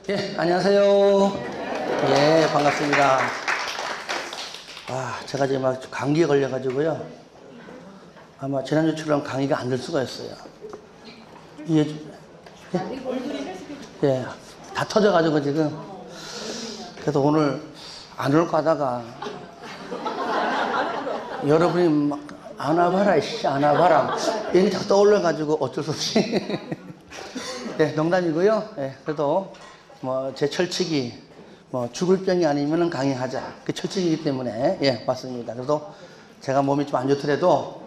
예, 안녕하세요. 예, 반갑습니다. 제가 지금 막 감기에 걸려가지고요. 아마 지난주처럼 강의가 안 될 수가 있어요. 예, 예, 다 터져가지고 지금. 그래서 오늘 안 올까 하다가 여러분이 막 안 와봐라, 안 와봐라. 얘는 자꾸 떠올려가지고 어쩔 수 없이. 네, 농담이고요. 예, 그래도 뭐 제 철칙이 뭐 죽을 병이 아니면은 강의하자. 그 철칙이기 때문에 예, 맞습니다. 그래도 제가 몸이 좀 안 좋더라도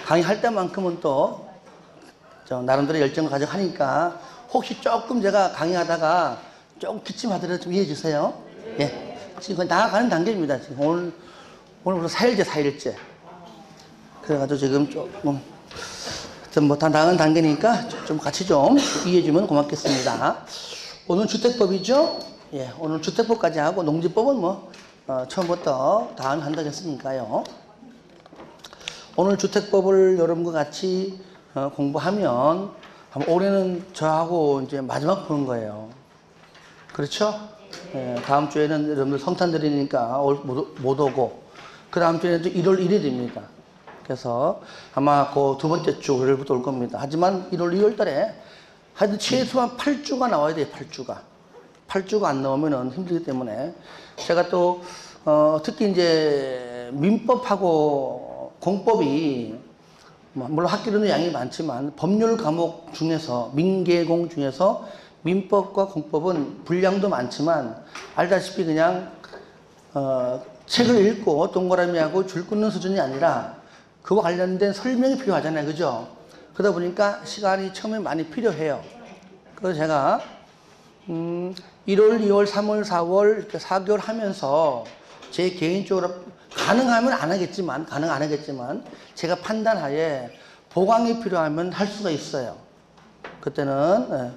강의할 때만큼은 또 나름대로 열정을 가지고 하니까 혹시 조금 제가 강의하다가 조금 기침하더라도 좀 이해해 주세요. 예. 지금 나아가는 단계입니다. 지금 오늘부터 4일째. 그래가지고 지금 조금 뭐 다 나은 단계니까 좀 같이 좀 이해해 주면 고맙겠습니다. 오늘 주택법이죠? 예, 오늘 주택법까지 하고 농지법은 뭐 처음부터 다음에 한다고 했으니까요. 오늘 주택법을 여러분과 같이 공부하면 올해는 저하고 이제 마지막 보는 거예요. 그렇죠? 예, 다음 주에는 여러분들 성탄절이니까 못 오고 그 다음 주에는 또 1월 1일입니다. 그래서 아마 그 두 번째 주 월요일부터 올 겁니다. 하지만 1월 2월 달에 하여튼 최소한 8주가 나와야 돼요. 8주가 안 나오면은 힘들기 때문에 제가 또 특히 이제 민법하고 공법이 물론 학기로는 양이 많지만 법률 과목 중에서 민계공 중에서 민법과 공법은 분량도 많지만 알다시피 그냥 책을 읽고 동그라미하고 줄 끊는 수준이 아니라 그와 관련된 설명이 필요하잖아요. 그죠? 그러다 보니까 시간이 처음에 많이 필요해요. 그래서 제가 1월, 2월, 3월, 4월 이렇게 4개월 하면서 제 개인적으로 가능 안 하겠지만 제가 판단하에 보강이 필요하면 할 수가 있어요. 그때는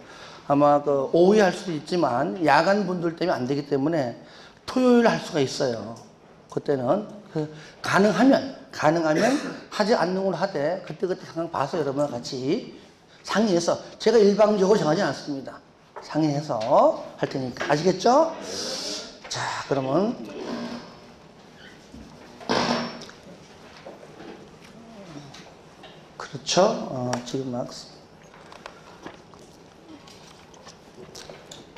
아마 오후에 할 수도 있지만 야간 분들 때문에 안 되기 때문에 토요일 할 수가 있어요. 그때는 가능하면 하지 않는 걸 하되 그때 상황 봐서 여러분과 같이 상의해서 제가 일방적으로 정하지 않습니다. 상의해서 할 테니까 아시겠죠? 자, 그러면 그렇죠? 지금 막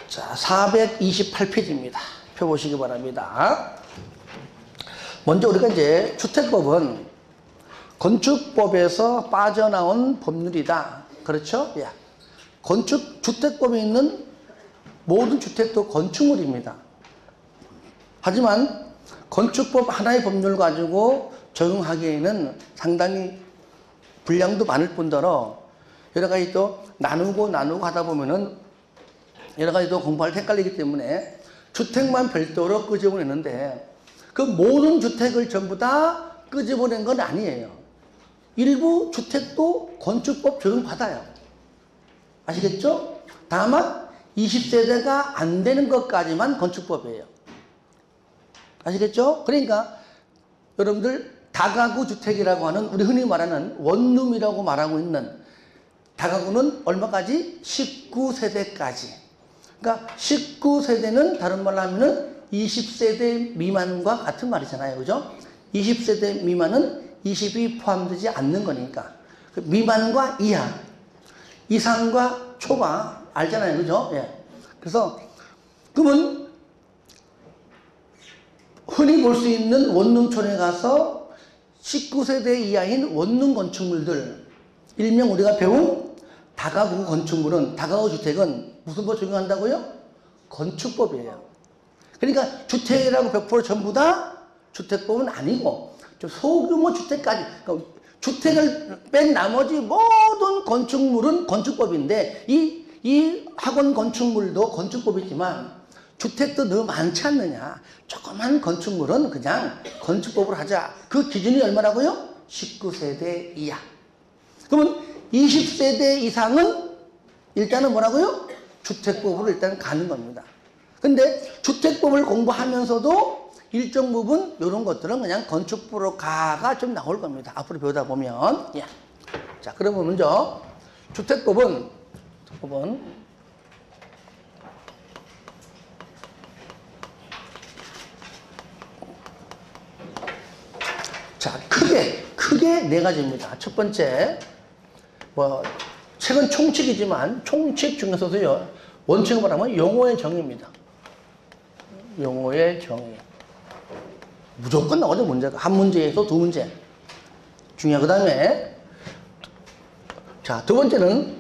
자, 428페이지입니다. 표 보시기 바랍니다. 먼저 우리가 이제 주택법은 건축법에서 빠져나온 법률이다. 그렇죠? 예. 주택법에 있는 모든 주택도 건축물입니다. 하지만 건축법 하나의 법률 가지고 적용하기에는 상당히 분량도 많을 뿐더러 여러 가지 또 나누고 하다 보면은 여러 가지 또 공부할 때 헷갈리기 때문에 주택만 별도로 끄집어내는데 그 모든 주택을 전부 다 끄집어낸 건 아니에요. 일부 주택도 건축법 적용받아요. 아시겠죠? 다만 20세대가 안 되는 것까지만 건축법이에요. 아시겠죠? 그러니까 여러분들 다가구 주택이라고 하는 우리 흔히 말하는 원룸이라고 말하고 있는 다가구는 얼마까지? 19세대까지. 그러니까 19세대는 다른 말로 하면은 20세대 미만과 같은 말이잖아요. 그죠? 20세대 미만은 20이 포함되지 않는 거니까. 미만과 이하, 이상과 초과 알잖아요. 그죠? 예. 그래서 그러면 흔히 볼 수 있는 원룸촌에 가서 19세대 이하인 원룸 건축물들, 일명 우리가 배운 다가구 건축물은, 다가구 주택은 무슨 법 적용한다고요? 건축법이에요. 그러니까 주택이라고 100% 전부 다 주택법은 아니고 좀 소규모 주택까지, 그러니까 주택을 뺀 나머지 모든 건축물은 건축법인데 이 학원 건축물도 건축법이지만 주택도 너무 많지 않느냐. 조그만 건축물은 그냥 건축법으로 하자. 그 기준이 얼마라고요? 19세대 이하. 그러면 20세대 이상은 일단은 뭐라고요? 주택법으로 일단 가는 겁니다. 근데 주택법을 공부하면서도 일정 부분 이런 것들은 그냥 건축법으로 가가 좀 나올 겁니다. 앞으로 배우다 보면. 예. 자, 그러면 먼저 주택법은 크게 네 가지입니다. 첫 번째, 뭐 책은 총칙이지만 총칙 중에서도요, 원칙을 말하면 용어의 정의입니다. 용어의 정의. 무조건 나오죠, 문제가. 한 문제에서 두 문제. 중요하고, 그 다음에, 자, 두 번째는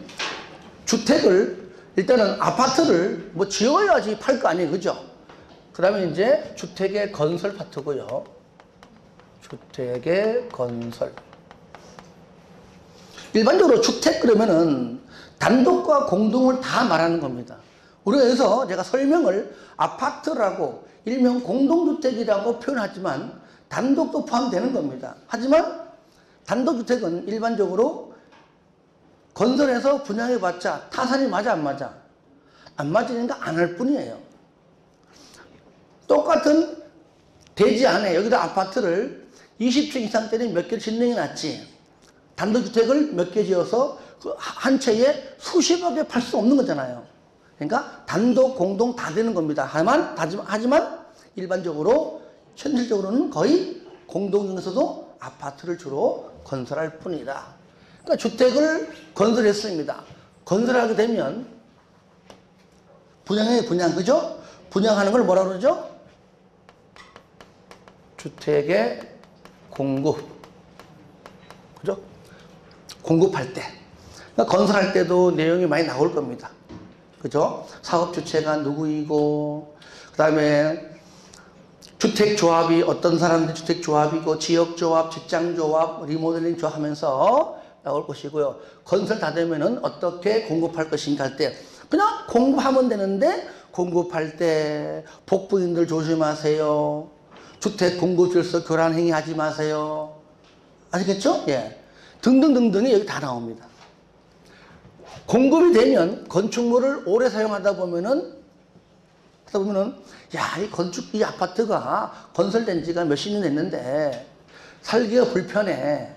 주택을, 일단은 아파트를 뭐 지어야지 팔 거 아니에요. 그죠? 그 다음에 이제 주택의 건설 파트고요. 주택의 건설. 일반적으로 주택 그러면은 단독과 공동을 다 말하는 겁니다. 우리가 여기서 제가 설명을 아파트라고 일명 공동주택이라고 표현하지만 단독도 포함되는 겁니다. 하지만 단독주택은 일반적으로 건설해서 분양해봤자 타산이 맞아 안 맞아? 안 맞으니까 안 할 뿐이에요. 똑같은 대지 안에 여기다 아파트를 20층 이상짜리 몇 개를 짓는 게 낫지. 단독주택을 몇 개 지어서 그 한 채에 수십억에 팔 수 없는 거잖아요. 그러니까 단독, 공동 다 되는 겁니다. 하지만 일반적으로 현실적으로는 거의 공동 중에서도 아파트를 주로 건설할 뿐이다. 그러니까 주택을 건설했습니다. 건설하게 되면 분양, 그죠? 분양하는 걸 뭐라 그러죠? 주택의 공급. 그죠? 공급할 때. 그러니까 건설할 때도 내용이 많이 나올 겁니다. 그죠? 사업 주체가 누구이고, 그 다음에 주택조합이 어떤 사람들 주택조합이고, 지역조합, 직장조합, 리모델링 조합 하면서 나올 것이고요. 건설 다 되면은 어떻게 공급할 것인가 할 때, 그냥 공급하면 되는데, 공급할 때 복부인들 조심하세요. 주택 공급 질서 교란 행위 하지 마세요. 아시겠죠? 예. 등등등등이 여기 다 나옵니다. 공급이 되면 건축물을 오래 사용하다 보면은, 야, 이 아파트가 건설된 지가 몇십 년 됐는데, 살기가 불편해.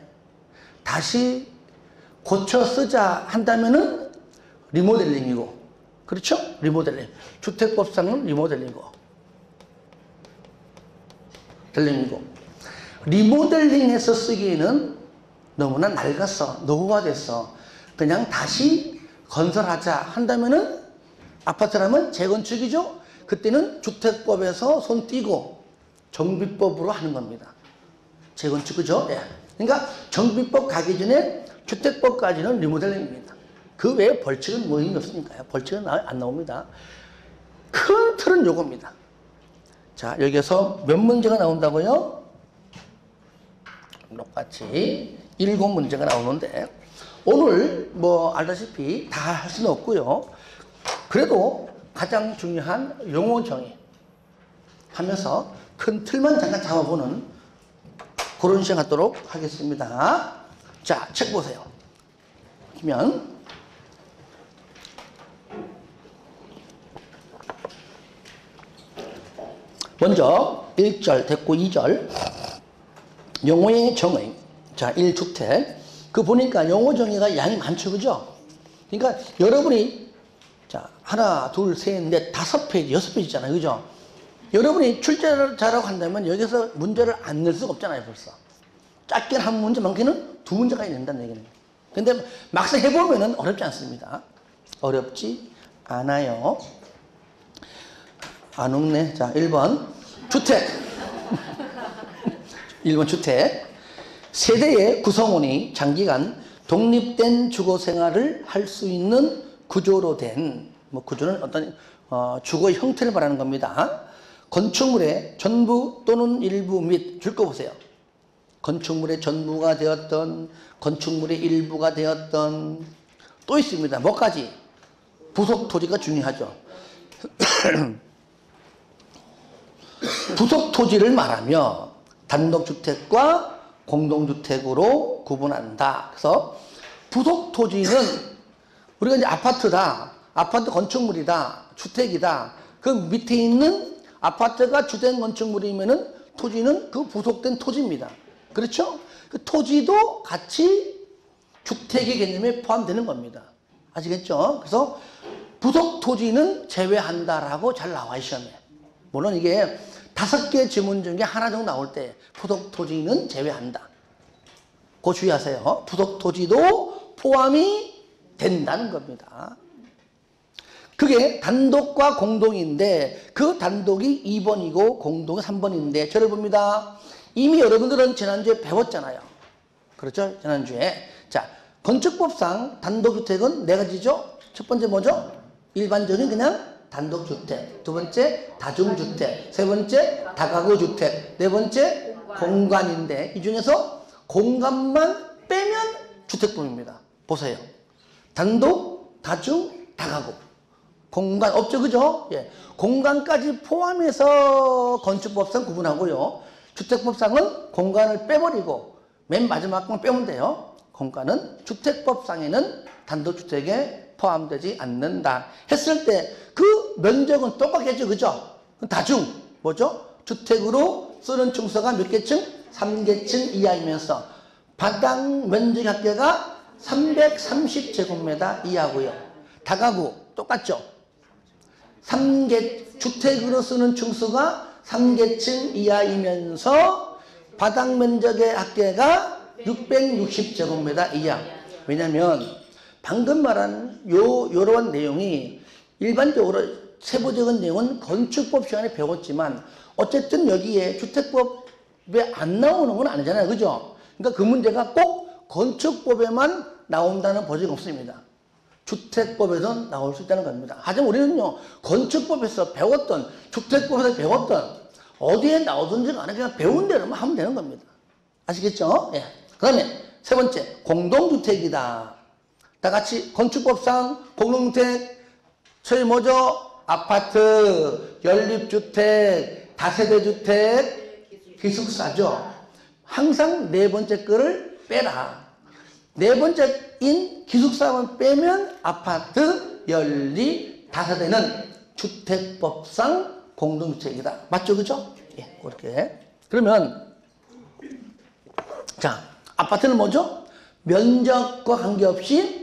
다시 고쳐 쓰자 한다면은 리모델링이고. 그렇죠? 리모델링. 주택법상은 리모델링이고. 리모델링해서 쓰기에는 너무나 낡았어. 노후화됐어. 그냥 다시 건설하자 한다면은 아파트라면 재건축이죠. 그때는 주택법에서 손 띄고 정비법으로 하는 겁니다. 재건축, 그죠? 예. 그러니까 정비법 가기 전에 주택법까지는 리모델링입니다. 그 외에 벌칙은 뭐 의미 없으니까요. 벌칙은 안 나옵니다. 큰 틀은 요겁니다. 자, 여기에서 몇 문제가 나온다고요? 똑같이 7문제가 나오는데, 오늘 뭐 알다시피 다 할 수는 없고요. 그래도 가장 중요한 용어 정의 하면서 큰 틀만 잠깐 잡아보는 그런 시간 갖도록 하겠습니다. 자, 책 보세요. 보면 먼저 1절 됐고 2절 용어의 정의. 자, 1주택. 그 보니까 용어 정의가 양이 많죠, 그죠? 그러니까 여러분이 자, 하나, 둘, 셋, 넷, 5페이지, 6페이지 있잖아요, 그죠? 여러분이 출제자라고 한다면 여기서 문제를 안 낼 수가 없잖아요, 벌써. 짧게 한 문제, 많게는 2문제까지 낸다는 얘기는. 근데 막상 해보면은 어렵지 않습니다. 어렵지 않아요. 안 웃네. 자, 1번. 주택. 1번 주택. 세대의 구성원이 장기간 독립된 주거 생활을 할 수 있는 구조로 된, 뭐 구조는 어떤 주거의 형태를 말하는 겁니다. 건축물의 전부 또는 일부 및 줄 거 보세요. 건축물의 전부가 되었던, 건축물의 일부가 되었던, 또 있습니다. 뭐까지? 부속 토지가 중요하죠. 부속 토지를 말하며 단독주택과 공동주택으로 구분한다. 그래서 부속 토지는 우리가 이제 아파트다, 아파트 건축물이다, 주택이다. 그 밑에 있는 아파트가 주된 건축물이면은 토지는 그 부속된 토지입니다. 그렇죠? 그 토지도 같이 주택의 개념에 포함되는 겁니다. 아시겠죠? 그래서 부속 토지는 제외한다라고 잘 나와요, 시험에. 물론 이게 5개 지문 중에 하나 정도 나올 때 부속 토지는 제외한다. 그거 주의하세요. 부속 토지도 포함이 된다는 겁니다. 그게 단독과 공동인데 그 단독이 2번이고 공동이 3번인데 저를 봅니다. 이미 여러분들은 지난주에 배웠잖아요. 그렇죠? 지난주에. 자, 건축법상 단독주택은 네 가지죠. 첫 번째 뭐죠? 일반적인 그냥 단독주택. 두 번째 다중주택. 세 번째 다가구주택. 네 번째 공간인데 이 중에서 공간만 빼면 주택법입니다. 보세요. 단독, 다중, 다가구. 공간 없죠, 그죠? 예. 공간까지 포함해서 건축법상 구분하고요. 주택법상은 공간을 빼버리고 맨 마지막만 빼면 돼요. 공간은 주택법상에는 단독주택에 포함되지 않는다. 했을 때 그 면적은 똑같겠죠, 그죠? 다중, 뭐죠? 주택으로 쓰는 층수가 몇 개층? 3개층 이하이면서 바닥 면적 합계가 330제곱미터 이하고요. 다가구 똑같죠? 3개 주택으로 쓰는 층수가 3개층 이하이면서 바닥 면적의 합계가 660제곱미터 이하. 왜냐면 방금 말한 요런 내용이 일반적으로 세부적인 내용은 건축법 시간에 배웠지만 어쨌든 여기에 주택법에 안 나오는 건 아니잖아요, 그죠? 그러니까 그 문제가 꼭 건축법에만 나온다는 보장이 없습니다. 주택법에서 나올 수 있다는 겁니다. 하지만 우리는요, 건축법에서 배웠던, 주택법에서 배웠던, 어디에 나오든지 간에 그냥 배운 대로만 하면 되는 겁니다. 아시겠죠? 예. 그 다음에 세 번째, 공동주택이다. 다 같이 건축법상 공동주택, 저희 뭐죠? 아파트, 연립주택, 다세대주택, 기숙사죠. 항상 네 번째 거를 빼라. 네 번째인 기숙사만 빼면 아파트, 연립, 다세대는 주택법상 공동주택이다. 맞죠? 그죠? 예, 그렇게. 그러면, 자, 아파트는 뭐죠? 면적과 관계없이,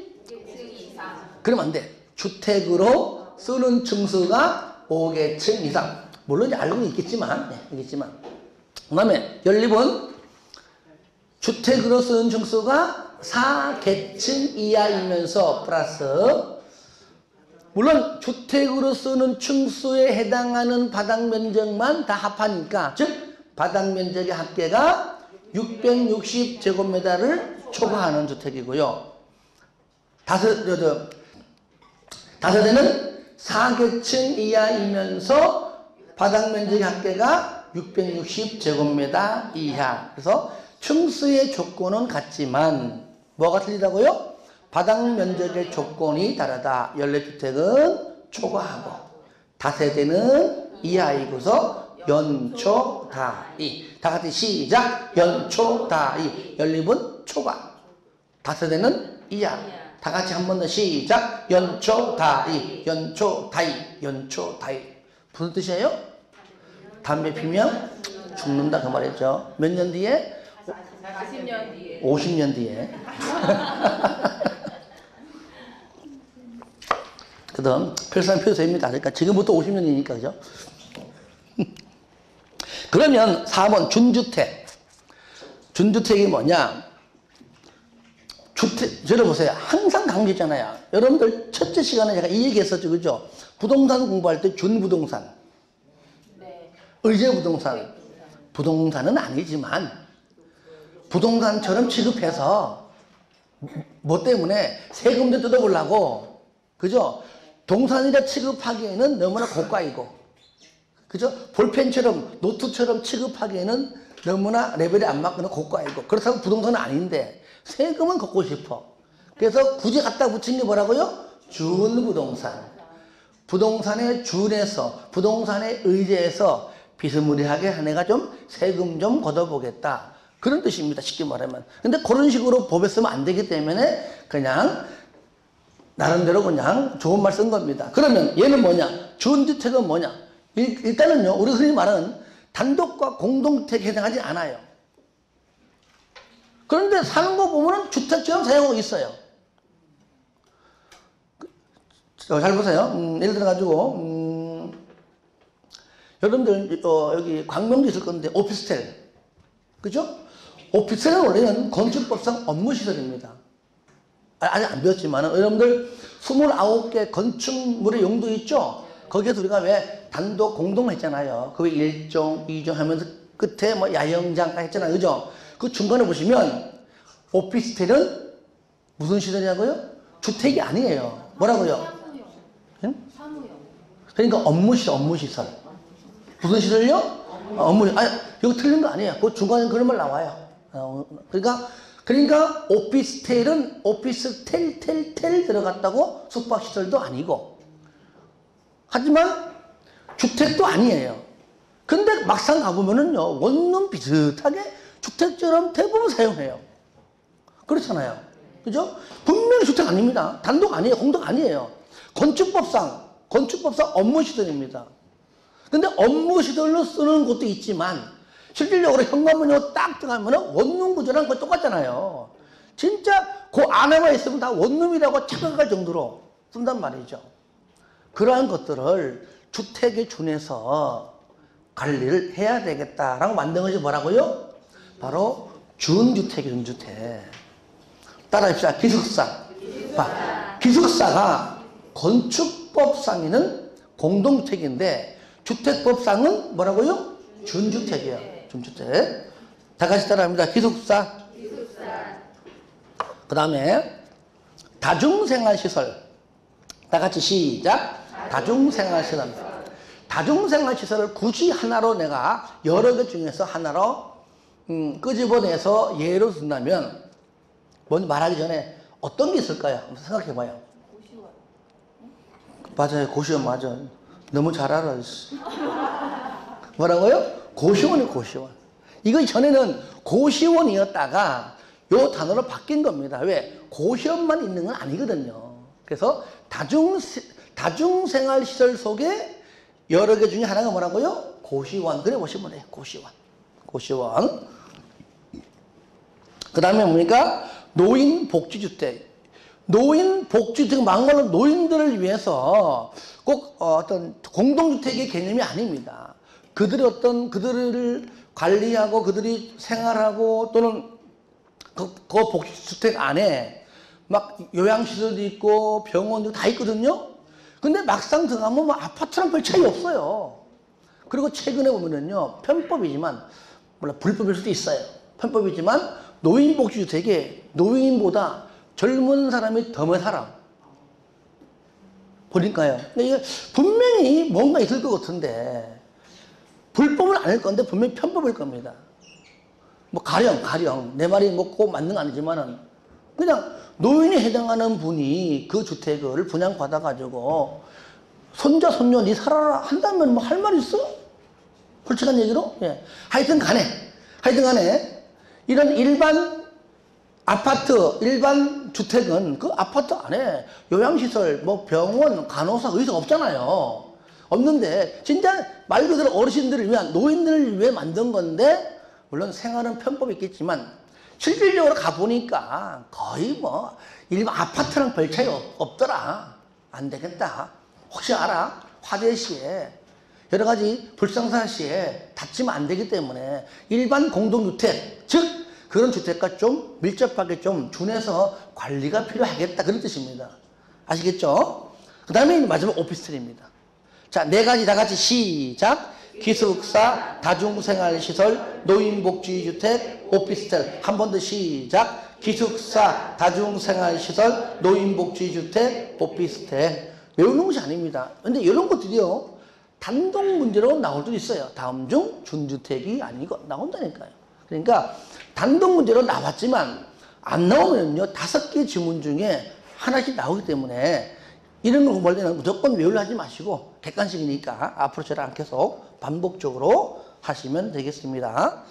그러면 안 돼. 주택으로 쓰는 층수가 5개층 이상. 물론 이제 알고는 있겠지만, 네, 있겠지만. 그 다음에 연립은 주택으로 쓰는 층수가 4개층 이하이면서 플러스 물론 주택으로 쓰는 층수에 해당하는 바닥 면적만 다 합하니까 즉 바닥 면적의 합계가 660제곱미터를 초과하는 주택이고요. 다세대는 4개층 이하이면서 바닥 면적의 합계가 660제곱미터 이하. 그래서 층수의 조건은 같지만 뭐가 틀리다고요? 바닥 면적의 조건이 다르다. 연립주택은 초과하고 다세대는 이하이고서 연초 다이. 다 같이 시작. 연초 다이. 연립은 초과. 다세대는 이하. 다 같이 한 번 더 시작. 연초 다이. 연초 다이. 연초 다이. 무슨 뜻이에요? 담배 피면 죽는다 그 말이죠. 몇 년 뒤에? 40년 뒤에. 50년 뒤에. 그 다음 필수한 필수입니다. 그러니까 지금부터 50년이니까 그죠? 그러면 4번 준주택. 준주택이 뭐냐? 주택, 들어보세요. 항상 강조했잖아요. 여러분들 첫째 시간에 제가 이 얘기 했었죠. 그죠? 부동산 공부할 때 준부동산. 네. 의제부동산. 부동산은 아니지만 부동산처럼 취급해서 뭐 때문에 세금도 뜯어보려고 그죠? 동산이라 취급하기에는 너무나 고가이고 그죠? 볼펜처럼 노트처럼 취급하기에는 너무나 레벨이 안 맞거나 고가이고 그렇다고 부동산은 아닌데 세금은 걷고 싶어. 그래서 굳이 갖다 붙인 게 뭐라고요? 준부동산. 부동산에 준해서 부동산에 의지해서 비스무리하게 내가 좀 세금 좀 걷어보겠다. 그런 뜻입니다. 쉽게 말하면. 근데 그런 식으로 법에 쓰면 안 되기 때문에 그냥 나름대로 그냥 좋은 말 쓴 겁니다. 그러면 얘는 뭐냐? 준주택은 뭐냐? 일단은요, 우리 흔히 말하는 단독과 공동주택에 해당하지 않아요. 그런데 사는 거 보면은 주택처럼 사용하고 있어요. 잘 보세요. 예를 들어가지고, 여러분들, 여기 광명도 있을 건데, 오피스텔. 그죠? 오피스텔은 원래는 건축법상 업무시설입니다. 아직 안 배웠지만 여러분들 29개 건축물의 용도 있죠? 거기에서 우리가 왜 단독 공동 했잖아요. 그 1종, 2종 하면서 끝에 뭐 야영장까지 했잖아요. 그죠? 그 중간에 보시면 오피스텔은 무슨 시설이라고요? 주택이 아니에요. 뭐라고요? 사무용. 응? 사무용. 그러니까 업무시설. 무슨 시설요? 업무시설. 아니, 이거 틀린 거 아니에요. 그 중간에 그런 말 나와요. 그러니까 오피스텔은 오피스텔 들어갔다고 숙박시설도 아니고, 하지만 주택도 아니에요. 근데 막상 가보면은요, 원룸 비슷하게 주택처럼 대부분 사용해요. 그렇잖아요. 그죠? 분명히 주택 아닙니다. 단독 아니에요. 공동 아니에요. 건축법상 업무시설입니다. 근데 업무시설로 쓰는 곳도 있지만, 실질적으로 현관문으로 딱 들어가면 원룸 구조랑 거의 똑같잖아요. 진짜 그 안에만 있으면 다 원룸이라고 착각할 정도로 쓴단 말이죠. 그러한 것들을 주택에 준해서 관리를 해야 되겠다라고 만든 것이 뭐라고요? 바로 준주택이에요, 준주택. 따라합시다. 기숙사. 기숙사가 건축법상에는 공동주택인데 주택법상은 뭐라고요? 준주택이에요. 준주택. 다 같이 따라합니다. 기숙사. 그 다음에 다중생활시설. 다 같이 시작. 다중생활시설. 다중생활시설을 굳이 하나로 내가 여러 개 중에서 하나로 끄집어내서 예로 든다면 먼저 말하기 전에 어떤 게 있을까요? 한번 생각해봐요. 고시원. 맞아요. 고시원 맞아. 너무 잘 알아. 뭐라고요? 고시원이 고시원. 이거 전에는 고시원이었다가 요 단어로 바뀐 겁니다. 왜? 고시원만 있는 건 아니거든요. 그래서 다중생활시설 속에 여러 개 중에 하나가 뭐라고요? 고시원. 그래 보시면 돼요. 고시원. 그 다음에 뭡니까? 노인복지주택. 노인복지주택, 막말로 노인들을 위해서 꼭 어떤 공동주택의 개념이 아닙니다. 그들을 관리하고 그들이 생활하고 또는 그 복지주택 안에 막 요양시설도 있고 병원도 다 있거든요. 근데 막상 들어가면 뭐 아파트랑 별 차이 없어요. 그리고 최근에 보면은요, 편법이지만, 물론 불법일 수도 있어요. 편법이지만 노인복지주택에 노인보다 젊은 사람이 더 많이 살아. 보니까요. 근데 이게 분명히 뭔가 있을 것 같은데, 불법은 아닐 건데 분명히 편법일 겁니다. 뭐 가령 내 말이 뭐 꼭 맞는 건 아니지만은 그냥 노인에 해당하는 분이 그 주택을 분양받아 가지고 손자 손녀 니 살아라 한다면 뭐 할 말 있어? 솔직한 얘기로. 예. 하여튼 간에 이런 일반 아파트, 일반 주택은 그 아파트 안에 요양시설, 뭐 병원, 간호사, 의사 없잖아요. 없는데 진짜 말 그대로 어르신들을 위한, 노인들을 위해 만든 건데, 물론 생활은 편법이 있겠지만 실질적으로 가보니까 거의 뭐 일반 아파트랑 별 차이 없더라. 안 되겠다. 혹시 알아? 화재 시에 여러 가지 불상사 시에 다치면 안 되기 때문에 일반 공동주택, 즉 그런 주택과 좀 밀접하게 좀 준해서 관리가 필요하겠다, 그런 뜻입니다. 아시겠죠? 그 다음에 마지막 오피스텔입니다. 자, 네 가지 다 같이 시작. 기숙사, 다중생활시설, 노인복지주택, 오피스텔. 한 번 더 시작. 기숙사, 다중생활시설, 노인복지주택, 오피스텔. 외우는 것이 아닙니다. 근데 이런 것들이요, 단독 문제로 나올 수도 있어요. 다음 중 준주택이 아니고 나온다니까요. 그러니까 단독 문제로 나왔지만 안 나오면요, 5개 지문 중에 하나씩 나오기 때문에 이런 거 공부할 때는 무조건 외우려 하지 마시고 객관식이니까 앞으로 저랑 계속 반복적으로 하시면 되겠습니다.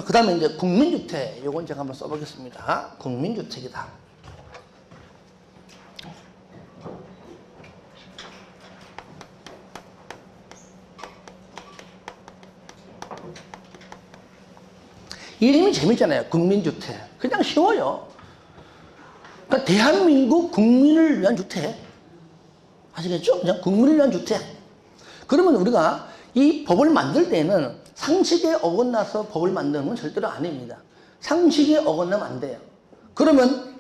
그 다음에 이제 국민주택, 요건 제가 한번 써보겠습니다. 국민주택이다. 이름이 재밌잖아요. 국민주택. 그냥 쉬워요. 그러니까 대한민국 국민을 위한 주택. 아시겠죠? 그냥 국민을 위한 주택. 그러면 우리가 이 법을 만들 때는 상식에 어긋나서 법을 만드는 건 절대로 아닙니다. 상식에 어긋나면 안 돼요. 그러면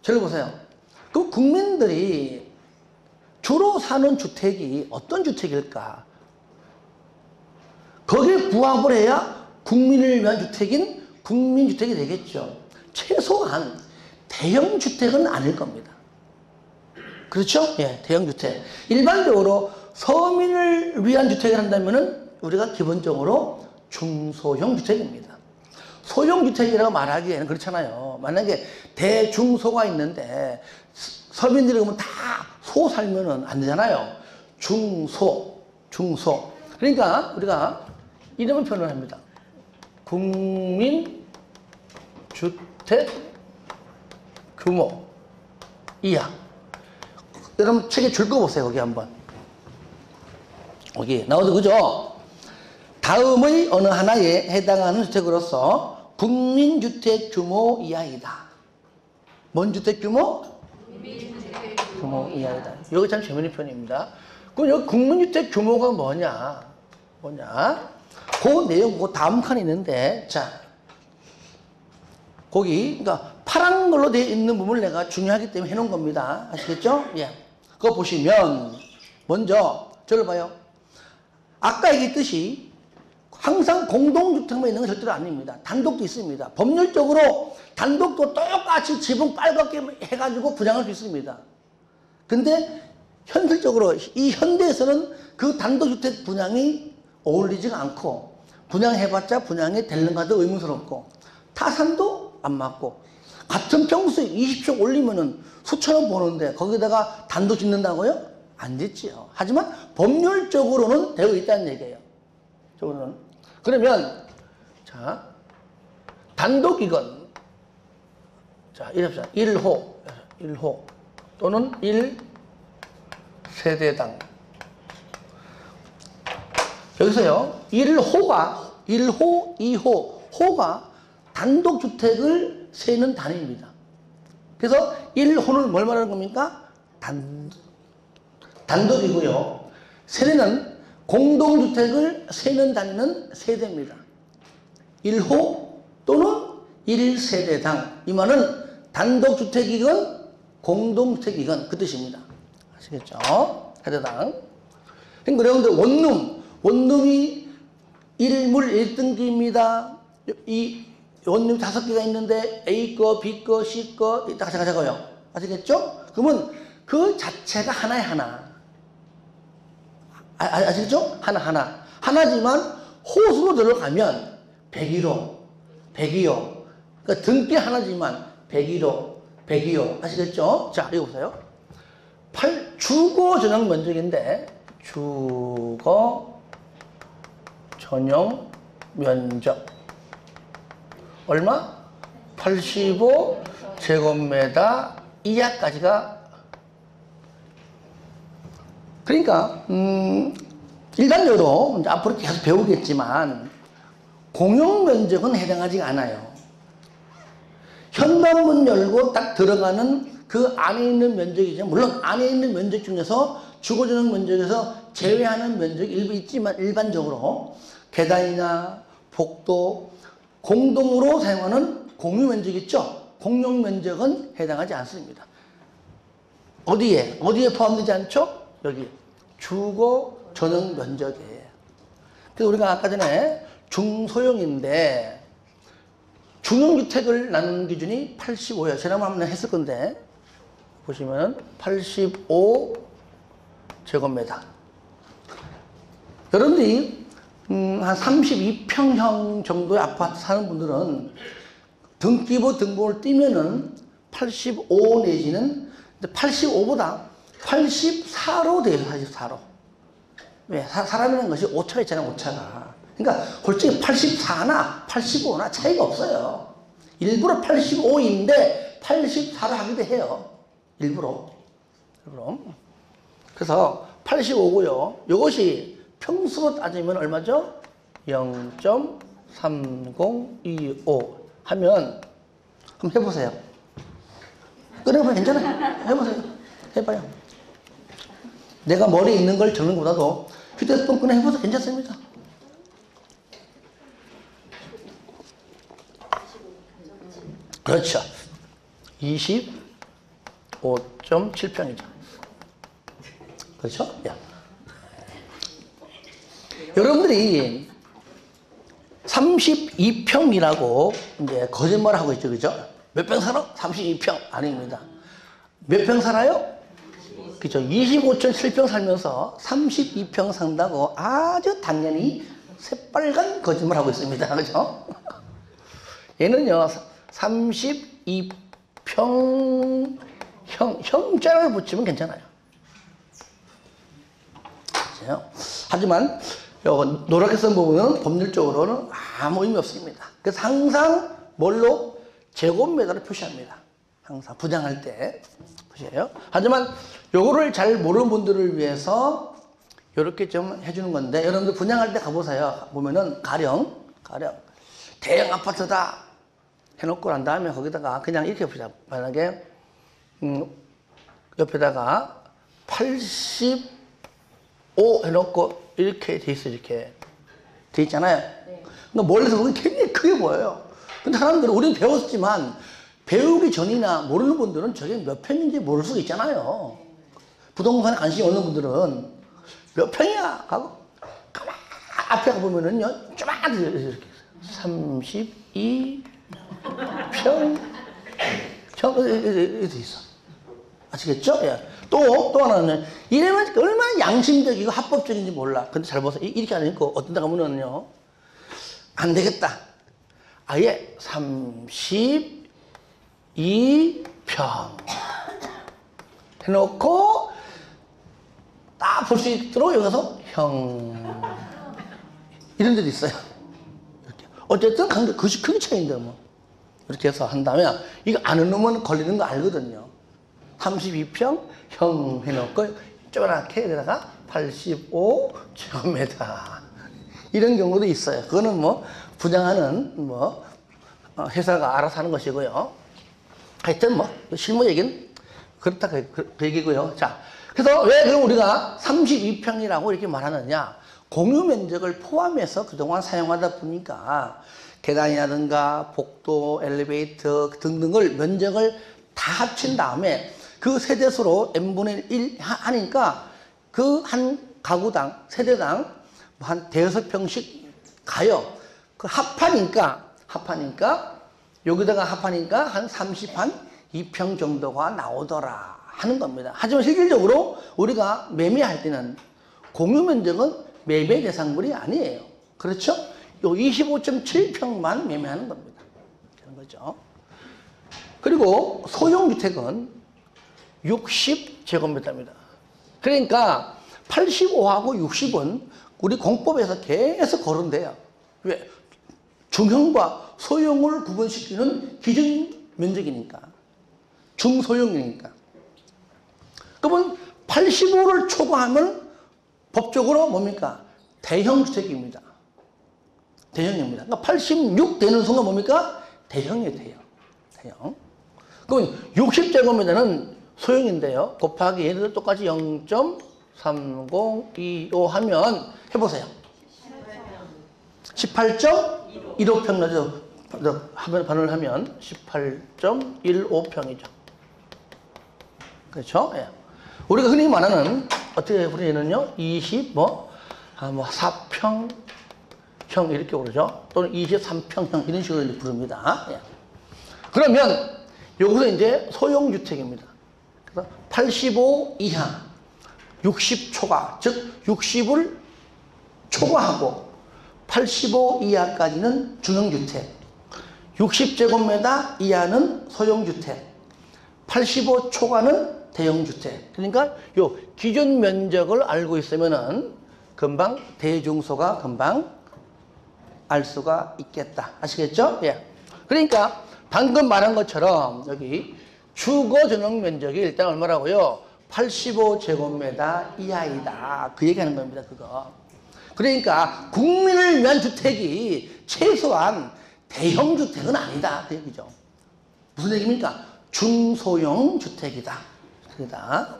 저를 보세요. 그 국민들이 주로 사는 주택이 어떤 주택일까? 거기에 부합을 해야 국민을 위한 주택인 국민주택이 되겠죠. 최소한 대형주택은 아닐 겁니다. 그렇죠? 예, 대형주택. 일반적으로 서민을 위한 주택을 한다면은 우리가 기본적으로 중소형 주택입니다. 소형 주택이라고 말하기에는 그렇잖아요. 만약에 대중소가 있는데 서민들이 그러면 다 소 살면은 안 되잖아요. 중소. 그러니까 우리가 이름을 표현합니다. 국민주택 규모 이하. 여러분 책에 줄 거 보세요. 거기 한번. 여기 나오죠. 그죠? 다음의 어느 하나에 해당하는 주택으로서 국민주택 규모 이하이다. 뭔 주택 규모? 규모 이하이다. 여기 참 재미있는 표현입니다. 그럼 여기 국민주택 규모가 뭐냐? 그 내용, 그 다음 칸이 있는데, 자, 거기, 그러니까 파란 걸로 되어 있는 부분을 내가 중요하기 때문에 해놓은 겁니다. 아시겠죠? 예. 그거 보시면, 먼저, 저를 봐요. 아까 얘기했듯이, 항상 공동주택만 있는 건 절대로 아닙니다. 단독도 있습니다. 법률적으로 단독도 똑같이 지붕 빨갛게 해가지고 분양할 수 있습니다. 근데 현실적으로 이 현대에서는 그 단독주택 분양이 어울리지가 않고 분양해봤자 분양이 될는가도 의문스럽고 타산도 안 맞고 같은 평수에 20층 올리면은 수천원 버는데 거기다가 단독 짓는다고요? 안 짓지요. 하지만 법률적으로는 되어 있다는 얘기예요. 저거는. 그러면 자 단독이건 자 이럽시다. 1호 또는 1세대당 여기서요 1호, 2호, 호가 단독주택을 세는 단위입니다. 그래서 1호는 뭘 말하는 겁니까? 단독이고요. 세대는 공동주택을 세는 단위는 세대입니다. 1호 또는 1세대당. 이 말은 단독주택이건 공동주택이건 그 뜻입니다. 아시겠죠? 세대당. 그러니까 여러분들 원룸이 1물 1등기입니다. 이 원룸 5개가 있는데 A 거, B 거, C 거 다 적어요. 아시겠죠? 그러면 그 자체가 하나에 하나. 아시겠죠? 하나. 하나지만 호수로 들어가면 101호. 그러니까 등기 하나지만 101호. 아시겠죠? 자, 이거 보세요. 주거 전용 면적인데, 주거 전용 면적. 얼마? 85제곱미터 이하까지가 그러니까 일반적으로 이제 앞으로 계속 배우겠지만 공용 면적은 해당하지 않아요. 현관문 열고 딱 들어가는 그 안에 있는 면적이죠. 물론 안에 있는 면적 중에서 주거전용 면적에서 제외하는 면적이 일부 있지만 일반적으로 계단이나 복도 공동으로 사용하는 공유 면적 있죠. 공용 면적은 해당하지 않습니다. 어디에 포함되지 않죠? 여기 주거 전용 면적이에요. 그래서 우리가 아까 전에 중소형인데 중형주택을 나누는 기준이 85예요. 지난번에 한번 했을 건데 보시면 85제곱미터. 여러분들이 한 32평형 정도의 아파트 사는 분들은 등기부 등본을 띄면은 85 내지는 85보다 84로 돼요. 84로. 왜? 사람이라는 것이 오차가 있잖아요. 오차가. 그러니까 솔직히 84나 85나 차이가 없어요. 일부러 85인데 84로 하기도 해요. 일부러. 그래서 85고요. 이것이 평수로 따지면 얼마죠? 0.3025 하면 한번 해보세요. 꺼내보면 괜찮아요. 해보세요. 해봐요. 내가 머리에 있는 걸 적는 것보다도 휴대폰 꺼내 해보세요. 괜찮습니다. 그렇죠. 25.7평이죠. 그렇죠? 야. 여러분들이 32평이라고 이제 거짓말 하고 있죠. 그죠? 몇 평 살아? 32평. 아닙니다. 몇 평 살아요? 그죠? 25.7평 살면서 32평 산다고 아주 당연히 새빨간 거짓말 하고 있습니다. 그죠? 얘는요, 32평, 형자를 붙이면 괜찮아요. 그죠? 하지만, 노랗게 쓴 부분은 법률적으로는 아무 의미 없습니다. 그래서 항상 뭘로? 제곱미터를 표시합니다. 항상 분양할 때 표시해요. 하지만 요거를 잘 모르는 분들을 위해서 이렇게 좀 해주는 건데, 여러분들 분양할 때 가보세요. 보면은 가령 대형 아파트다 해놓고 난 다음에 거기다가 그냥 이렇게 보자. 만약에 옆에다가 85 해놓고 이렇게 돼 있어. 이렇게 돼 있잖아요. 네. 그러니까 멀리서 보면 굉장히 크게 보여요. 근데 사람들은, 우리는 배웠지만 배우기 전이나 모르는 분들은 저게 몇 평인지 모를 수가 있잖아요. 부동산에 관심이 없는 분들은 몇 평이야 하고 가만 앞에 가보면은요, 쪼만 이렇게 32평 이렇게 있어. 아시겠죠? 예. 또 하나는, 이러면 얼마나 양심적이고 합법적인지 몰라. 근데 잘 보세요. 이렇게 안 읽고 어떤 데 가면은요, 안 되겠다. 아예 32평 해놓고 딱 볼 수 있도록 여기서 이런 데도 있어요. 이렇게. 어쨌든 관계 크기 차이인데 뭐. 이렇게 해서 한 다음에, 이거 아는 놈은 걸리는 거 알거든요. 32평 형 해놓고 쪼그랗게 여기다가 85제곱미터 이런 경우도 있어요. 그거는 뭐 분양하는 뭐 회사가 알아서 하는 것이고요. 하여튼 뭐 실무 얘기는 그렇다 그 얘기고요. 자, 그래서 왜 그럼 우리가 32평이라고 이렇게 말하느냐? 공유 면적을 포함해서 그동안 사용하다 보니까 계단이라든가 복도, 엘리베이터 등등을 면적을 다 합친 다음에 그 세대수로 n분의 1 하니까 그 한 가구당, 세대당 한 대여섯 평씩 가요. 그 합하니까 여기다가 합하니까 한 32평 정도가 나오더라 하는 겁니다. 하지만 실질적으로 우리가 매매할 때는 공유 면적은 매매 대상물이 아니에요. 그렇죠? 요 25.7평만 매매하는 겁니다. 그런 거죠. 그리고 소형주택은 60제곱미터입니다. 그러니까 85하고 60은 우리 공법에서 계속 거론돼요. 왜? 중형과 소형을 구분시키는 기준 면적이니까. 중소형이니까. 그러면 85를 초과하면 법적으로 뭡니까? 대형주택입니다. 대형입니다. 그러니까 86 되는 순간 뭡니까? 대형이에요, 대형. 그러면 60제곱미터는 소형인데요. 곱하기 얘네들 똑같이 0.3025 하면 해보세요. 18.15평 나죠. 반을 하면 18.15평이죠. 그렇죠? 예. 우리가 흔히 말하는 어떻게 부르는요? 4평형 이렇게 부르죠. 또는 23평형 이런 식으로 부릅니다. 예. 그러면 여기서 이제 소형주택입니다. 그래서 85 이하, 60 초과, 즉 60을 초과하고 85 이하까지는 중형주택, 60제곱미터 이하는 소형주택, 85 초과는 대형주택. 그러니까 요 기준 면적을 알고 있으면은 금방 대중소가 금방 알 수가 있겠다. 아시겠죠? 예. 그러니까 방금 말한 것처럼 여기 주거 전용 면적이 일단 얼마라고요? 85제곱미터 이하이다. 그 얘기하는 겁니다. 그거. 그러니까 국민을 위한 주택이 최소한 대형 주택은 아니다. 그 얘기죠. 무슨 얘기입니까? 중소형 주택이다. 그다.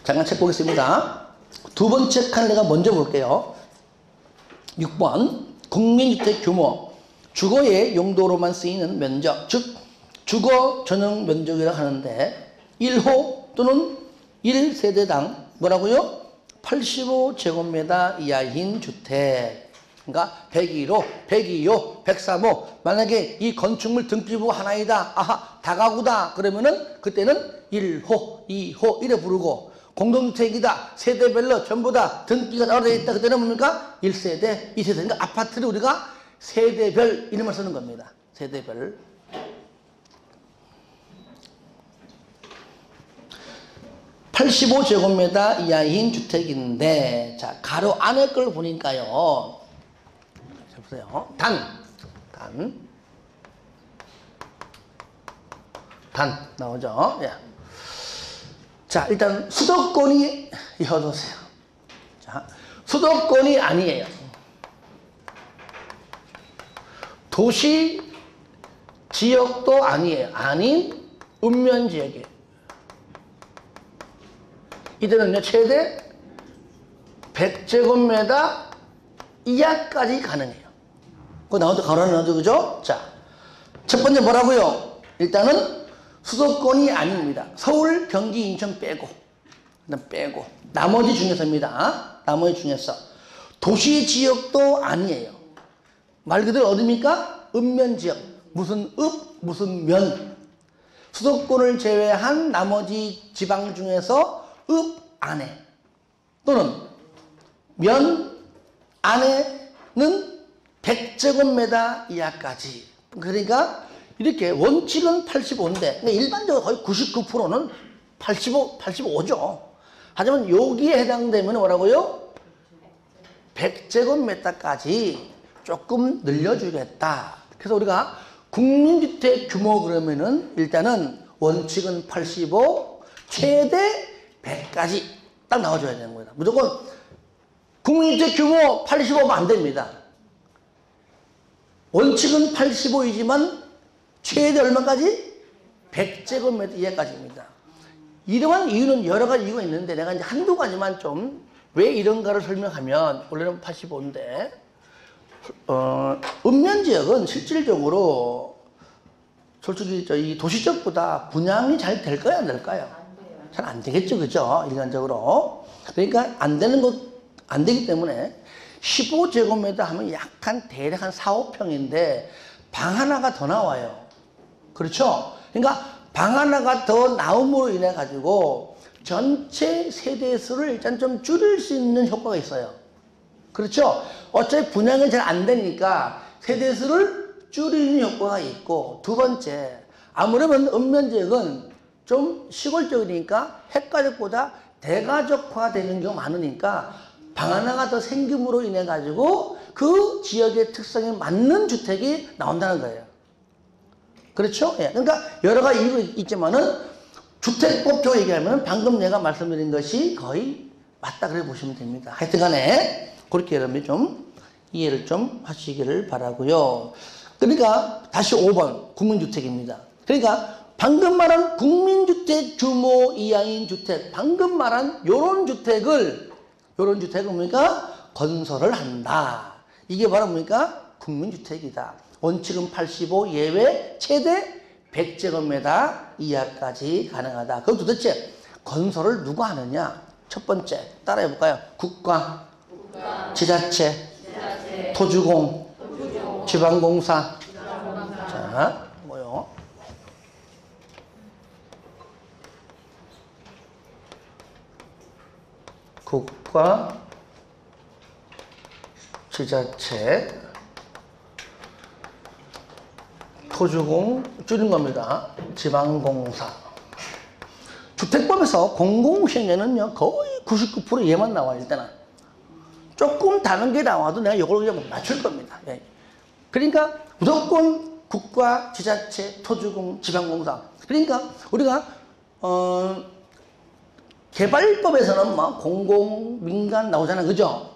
잠깐 책 보겠습니다. 두 번째 칸 내가 먼저 볼게요. 6번 국민주택 규모 주거의 용도로만 쓰이는 면적, 즉 주거 전용 면적이라고 하는데 1호 또는 1세대당 뭐라고요? 85제곱미터 이하인 주택. 그러니까 101호, 102호, 103호. 만약에 이 건축물 등기부가 하나이다. 아하, 다가구다. 그러면은 그때는 1호, 2호 이래 부르고, 공동주택이다. 세대별로 전부 다 등기가 나눠져 있다. 그때는 뭡니까? 1세대, 2세대. 그러니까 아파트를 우리가 세대별 이름을 쓰는 겁니다. 세대별. (85제곱미터) 이하인 주택인데, 자, 가로 안에 걸 보니까요. 자, 보세요. 단 나오죠. 예. 자, 일단 수도권이 여보세요. 자, 수도권이 아니에요. 도시 지역도 아니에요. 아닌 읍면 지역이에요. 이때는요, 최대 100제곱미터 이하까지 가능해요. 그거 나오죠? 가로는 나오죠? 그죠? 자, 첫 번째 뭐라고요? 일단은 수도권이 아닙니다. 서울, 경기, 인천 빼고. 일단 빼고. 나머지 중에서입니다. 나머지 중에서. 도시 지역도 아니에요. 말 그대로 어디입니까? 읍면 지역. 무슨 읍, 무슨 면. 수도권을 제외한 나머지 지방 중에서 읍 안에 또는 면 안에는 100제곱미터 이하까지. 그러니까 이렇게 원칙은 85인데 일반적으로 거의 99%는 85죠. 하지만 여기에 해당되면 뭐라고요? 100제곱미터까지 조금 늘려주겠다. 그래서 우리가 국민주택 규모 그러면은 일단은 원칙은 85, 최대 100까지 딱 나와줘야 되는 겁니다. 무조건 국민주택 규모 85면 안 됩니다. 원칙은 85이지만 최대 얼마까지? 100제곱미터 이하까지입니다. 이러한 이유는 여러 가지 이유가 있는데 내가 이제 한두 가지만 좀 왜 이런가를 설명하면, 원래는 85인데 읍면 지역은 실질적으로 솔직히 이 도시적보다 분양이 잘 될까요? 안 될까요? 잘 안 되겠죠. 그죠? 일반적으로. 그러니까 안 되기 때문에 15제곱미터 하면 약 한 대략 한 4, 5평인데 방 하나가 더 나와요. 그렇죠? 그러니까 방 하나가 더 나옴으로 인해 가지고 전체 세대 수를 일단 좀 줄일 수 있는 효과가 있어요. 그렇죠? 어차피 분양이 잘 안 되니까 세대 수를 줄이는 효과가 있고, 두 번째, 아무래도 읍면 지역은 좀 시골적이니까 핵가족보다 대가족화 되는 경우가 많으니까 방 하나가 더 생김으로 인해 가지고 그 지역의 특성에 맞는 주택이 나온다는 거예요. 그렇죠? 예. 그러니까 여러 가지 이유가 있지만은 주택법적으로 얘기하면 방금 내가 말씀드린 것이 거의 맞다 그래 보시면 됩니다. 하여튼 간에 그렇게 여러분이 좀 이해를 좀 하시기를 바라고요. 그러니까 다시 5번 국민주택입니다. 그러니까 방금 말한 국민주택 규모 이하인 주택, 방금 말한 요런 주택을 뭡니까? 건설을 한다. 이게 바로 뭡니까? 국민주택이다. 원칙은 85, 예외 최대 100제곱미터 이하까지 가능하다. 그럼 도대체 건설을 누가 하느냐? 첫 번째 따라해 볼까요? 국가, 지자체, 토주공, 지방공사. 자, 뭐요? 국가, 지자체, 토주공, 줄인 겁니다. 지방공사. 주택법에서 공공시행에는요, 거의 99% 얘만 나와요, 일단은. 조금 다른 게 나와도 내가 이걸 그냥 맞출 겁니다. 예. 그러니까 무조건 국가, 지자체, 토주공, 지방공사. 그러니까 우리가, 개발법에서는 막 공공, 민간 나오잖아요. 그죠?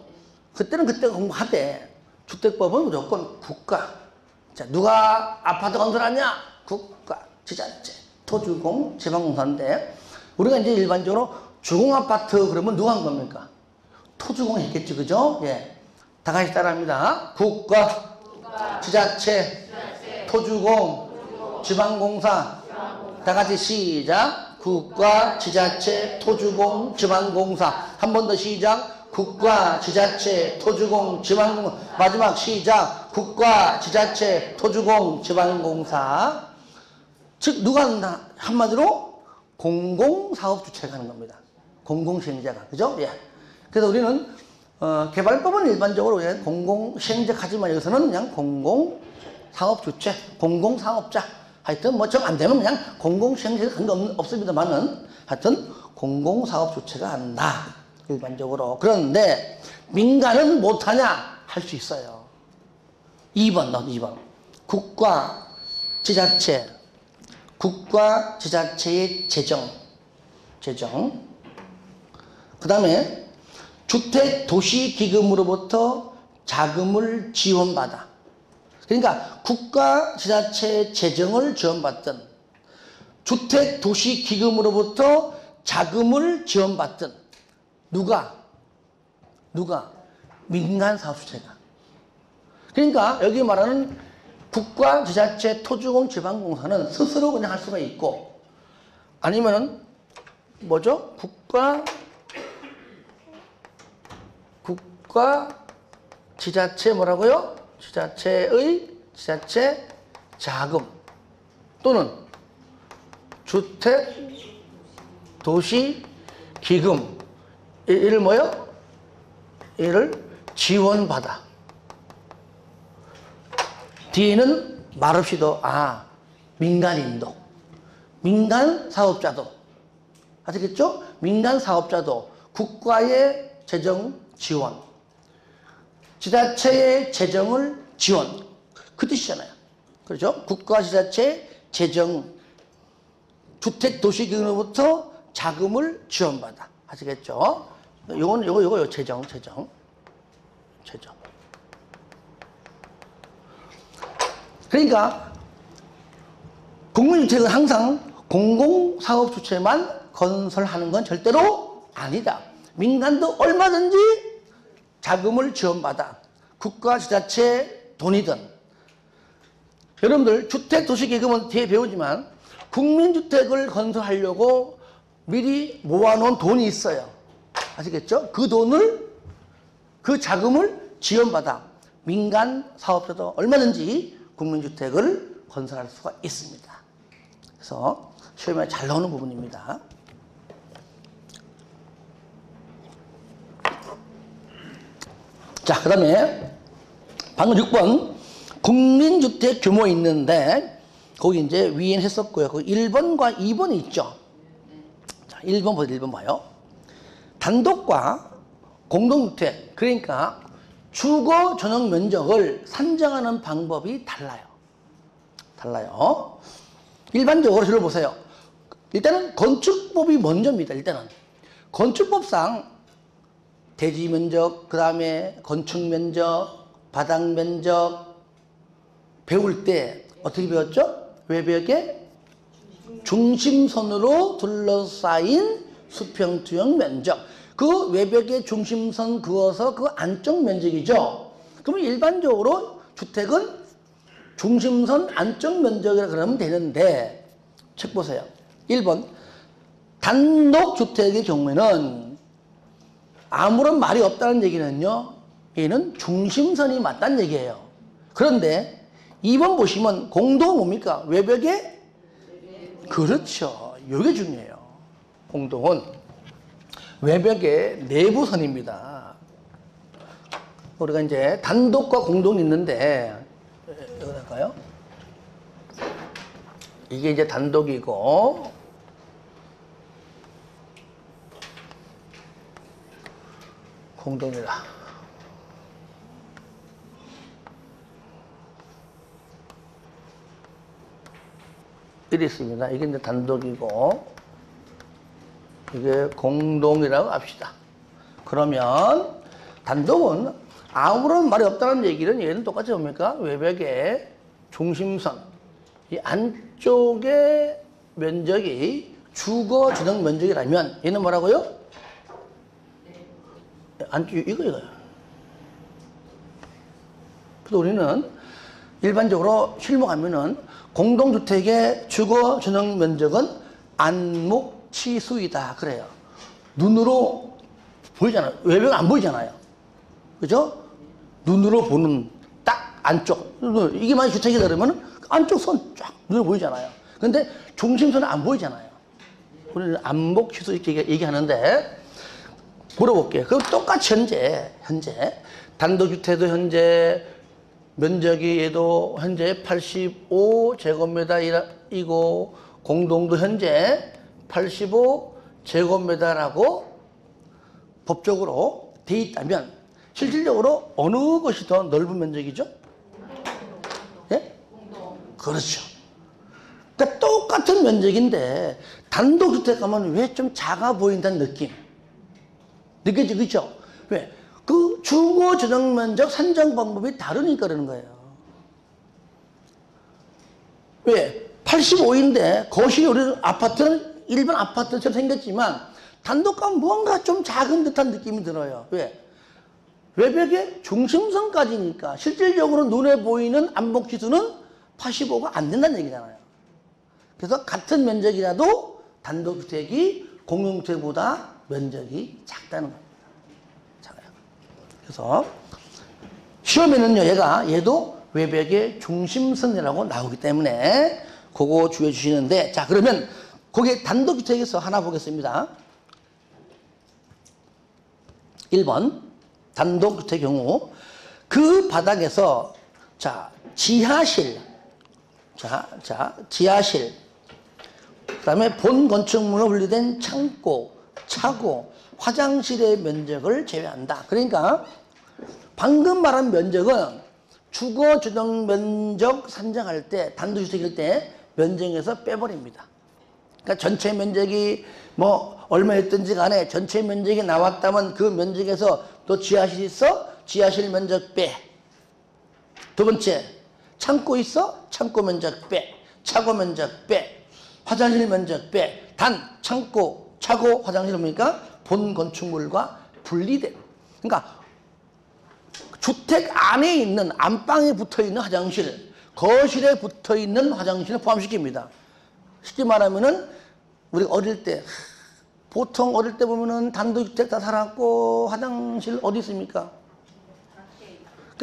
그때는 그때가 공부하되, 주택법은 무조건 국가. 자, 누가 아파트 건설하냐? 국가, 지자체, 토주공, 지방공사인데, 우리가 이제 일반적으로 주공아파트 그러면 누가 한 겁니까? 토주공이 했겠죠. 그죠? 예. 다 같이 따라합니다. 국가, 지자체, 토주공, 지방공사. 다 같이 시작. 국가, 지자체, 토주공, 지방공사. 한 번 더 시작. 국가, 지자체, 토주공, 지방공사. 마지막 시작. 국가, 지자체, 토주공, 지방공사. 즉 누가 한다? 한마디로 공공사업주체가 하는 겁니다. 공공시행자가. 그죠? 예. 그래서 우리는 개발법은 일반적으로 공공시행자 하지만 여기서는 그냥 공공사업주체, 공공사업자. 하여튼 뭐 좀 안 되면 그냥 공공시행자가 관계 없습니다만은 하여튼 공공사업주체가 한다. 일반적으로. 그런데 민간은 못하냐? 할 수 있어요. 2번 넣어 2번. 국가, 지자체. 국가, 지자체의 재정. 그 다음에 주택도시기금으로부터 자금을 지원받아. 그러니까 국가, 지자체 재정을 지원받든 주택도시기금으로부터 자금을 지원받든 누가? 민간사업주체가. 그러니까 여기 말하는 국가, 지자체, 토주공, 지방공사는 스스로 그냥 할 수가 있고 아니면은 뭐죠? 국가, 지자체 뭐라고요? 지자체 자금 또는 주택, 도시, 기금 이를 뭐요? 이를 지원받아. 뒤에는 말없이 더 민간인도, 민간 사업자도 아시겠죠? 민간 사업자도 국가의 재정 지원, 지자체의 재정을 지원 그 뜻이잖아요. 그렇죠? 국가, 지자체 재정, 주택, 도시기금으로부터 자금을 지원받아. 아시겠죠? 요거 재정. 그러니까 국민주택은 항상 공공사업주체만 건설하는 건 절대로 아니다. 민간도 얼마든지 자금을 지원받아. 국가, 지자체 돈이든. 여러분들 주택도시기금은 뒤에 배우지만 국민주택을 건설하려고 미리 모아놓은 돈이 있어요. 아시겠죠? 그 자금을 지원받아. 민간 사업자도 얼마든지 국민주택을 건설할 수가 있습니다. 그래서 시험에 잘 나오는 부분입니다. 자, 그 다음에 방금 6번 국민주택 규모 있는데 거기 이제 위인 했었고요. 그 1번과 2번이 있죠. 자, 1번 보세요. 1번 봐요. 단독과 공동주택, 그러니까 주거 전용 면적을 산정하는 방법이 달라요. 일반적으로 저를 보세요. 일단은 건축법이 먼저입니다. 일단은 건축법상 대지 면적, 그 다음에 건축 면적, 바닥 면적 배울 때 어떻게 배웠죠? 외벽에 중심선으로 둘러싸인 수평투영 면적. 그 외벽에 중심선 그어서 그 안쪽 면적이죠. 그러면 일반적으로 주택은 중심선 안쪽 면적이라 그러면 되는데 책 보세요. 1번 단독주택의 경우에는 아무런 말이 없다는 얘기는요. 얘는 중심선이 맞다는 얘기예요. 그런데 2번 보시면 공동은 뭡니까? 외벽에 그렇죠. 이게 중요해요. 공동은 외벽의 내부선입니다. 우리가 이제 단독과 공동이 있는데 여기 할까요? 이게 이제 단독이고 공동이다. 이리 있습니다. 이게 이제 단독이고 이게 공동이라고 합시다. 그러면 단독은 아무런 말이 없다는 얘기는 얘는 똑같이 뭡니까? 외벽의 중심선, 이 안쪽의 면적이 주거 지정 면적이라면 얘는 뭐라고요? 안쪽 이거요. 그래서 우리는 일반적으로 실무하면은 공동주택의 주거 전용 면적은 안목치수이다 그래요. 눈으로 보이잖아요. 외벽 안 보이잖아요. 그죠? 눈으로 보는 딱 안쪽. 이게 만약 주택이 되면 안쪽 선 쫙 눈으로 보이잖아요. 근데 중심선은 안 보이잖아요. 우리는 안목치수 이렇게 얘기하는데 물어볼게요. 그럼 똑같이 현재 단독주택도 현재 면적이 얘도 현재 85제곱미터이고 공동도 현재 85제곱미터라고 법적으로 돼 있다면 실질적으로 어느 것이 더 넓은 면적이죠? 예? 그렇죠. 그러니까 똑같은 면적인데 단독주택 가면 왜 좀 작아 보인다는 느낌 느껴지죠? 왜? 그 주거 전용 면적 산정 방법이 다르니까 그러는 거예요. 왜? 85인데 거실이 우리 아파트는 일반 아파트처럼 생겼지만 단독 가면 뭔가 좀 작은 듯한 느낌이 들어요. 왜? 외벽의 중심선까지니까 실질적으로 눈에 보이는 안목지수는 85가 안 된다는 얘기잖아요. 그래서 같은 면적이라도 단독주택이 공용주택보다 면적이 작다는 겁니다. 작아요. 그래서 시험에는요, 얘도 외벽의 중심선이라고 나오기 때문에 그거 주의해 주시는데, 자, 그러면 거기에 단독주택에서 하나 보겠습니다. 1번 단독주택 경우 그 바닥에서 지하실 그다음에 본 건축물로 분리된 창고, 차고, 화장실의 면적을 제외한다. 그러니까 방금 말한 면적은 주거 전용 면적 산정할 때 단독주택일 때 면적에서 빼버립니다. 그러니까 전체 면적이 뭐 얼마였든지 간에 전체 면적이 나왔다면 그 면적에서 또 지하실 있어? 지하실 면적 빼. 두 번째, 창고 있어? 창고 면적 빼. 차고 면적 빼. 화장실 면적 빼. 단 창고, 차고, 화장실은 뭡니까? 본 건축물과 분리된. 그러니까 주택 안에 있는 안방에 붙어있는 화장실, 거실에 붙어있는 화장실을 포함시킵니다. 쉽게 말하면은 우리 어릴 때 보통 어릴 때 보면은 단독주택 다 살았고 화장실 어디 있습니까?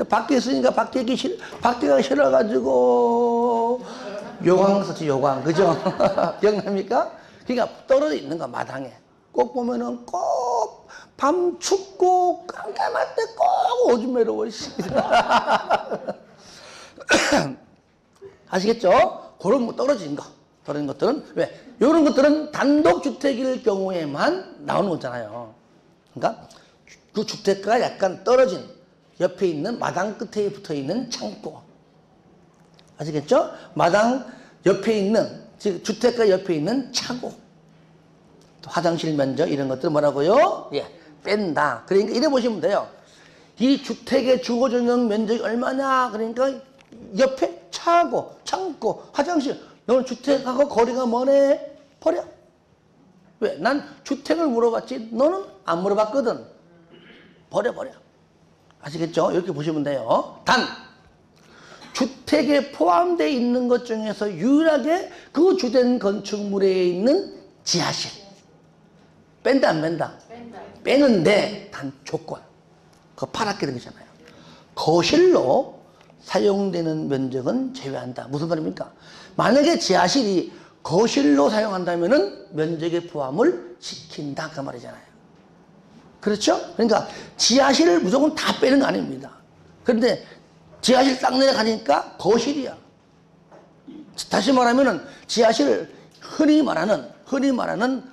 밖에 있으니까 밖에 가기 싫어가지고 요강 썼지, 요강. 그죠? 기억납니까? 그러니까 떨어져 있는 거, 마당에. 꼭 보면은 꼭 밤 춥고 깜깜할 때 꼭 오줌 매러워. 아시겠죠? 그런 거 떨어진 거. 떨어진 것들은 왜? 이런 것들은 단독주택일 경우에만 나오는 거잖아요. 그러니까 그 주택과 약간 떨어진 옆에 있는 마당 끝에 붙어 있는 창고. 아시겠죠? 마당 옆에 있는, 즉 주택가 옆에 있는 차고, 또 화장실 면적 이런 것들 뭐라고요? 예, 뺀다. 그러니까 이래 보시면 돼요. 이 주택의 주거 전용 면적이 얼마냐? 그러니까 옆에 차고, 창고, 화장실. 너는 주택하고 거리가 머네? 버려. 왜? 난 주택을 물어봤지 너는 안 물어봤거든. 버려. 아시겠죠? 이렇게 보시면 돼요. 단 주택에 포함되어 있는 것 중에서 유일하게 그 주된 건축물에 있는 지하실 뺀다 안 뺀다? 빼는데 단 조건, 그거 파랗게 된 거잖아요. 거실로 사용되는 면적은 제외한다. 무슨 말입니까? 만약에 지하실이 거실로 사용한다면은 면적의 포함을 시킨다 그 말이잖아요. 그렇죠? 그러니까 지하실을 무조건 다 빼는 거 아닙니다. 그런데 지하실 딱 내려가니까 거실이야. 다시 말하면은 지하실을 흔히 말하는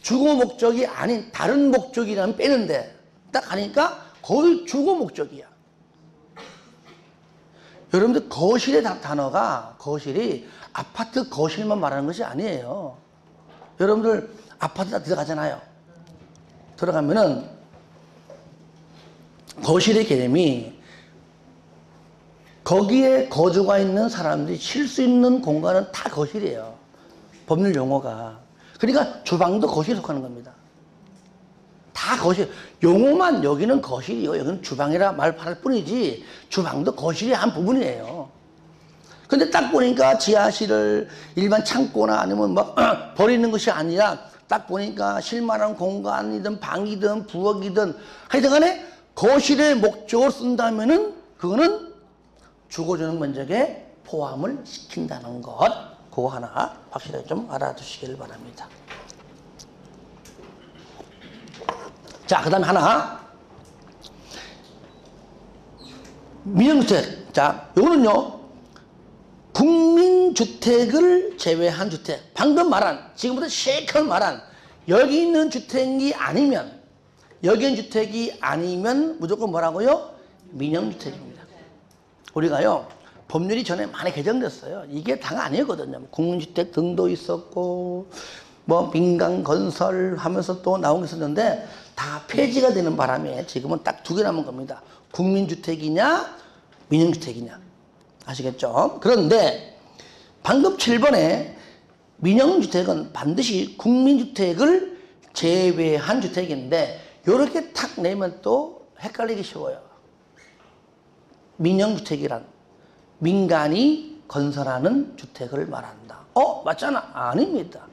주거 목적이 아닌 다른 목적이라면 빼는데 딱 가니까 거의 주거 목적이야. 여러분들 거실의 단어가 거실이 아파트 거실만 말하는 것이 아니에요. 여러분들 아파트 다 들어가잖아요. 들어가면은 거실의 개념이 거기에 거주가 있는 사람들이 쉴 수 있는 공간은 다 거실이에요. 법률 용어가. 그러니까 주방도 거실에 속하는 겁니다. 다 거실. 용어만 여기는 거실이고 여기는 주방이라 말할 뿐이지 주방도 거실의 한 부분이에요. 근데 딱 보니까 지하실을 일반 창고나 아니면 막 버리는 것이 아니라 딱 보니까 실만한 공간이든 방이든 부엌이든 하여튼 간에 거실의 목적으로 쓴다면은 그거는 주거주택 면적에 포함을 시킨다는 것. 그거 하나 확실하게 좀 알아두시길 바랍니다. 자, 그 다음에 하나. 민영주택. 자, 요거는요, 국민주택을 제외한 주택. 방금 말한, 지금부터 실컷 말한, 여기 있는 주택이 아니면, 여기 있는 주택이 아니면 무조건 뭐라고요? 민영주택입니다. 우리가요, 법률이 전에 많이 개정됐어요. 이게 다가 아니거든요. 국민주택 등도 있었고, 뭐 민간건설 하면서 또 나온 게 있었는데, 다 폐지가 되는 바람에 지금은 딱 두 개 남은 겁니다. 국민주택이냐, 민영주택이냐. 아시겠죠? 그런데 방금 7번에 민영주택은 반드시 국민주택을 제외한 주택인데 이렇게 탁 내면 또 헷갈리기 쉬워요. 민영주택이란 민간이 건설하는 주택을 말한다. 맞잖아. 아닙니다.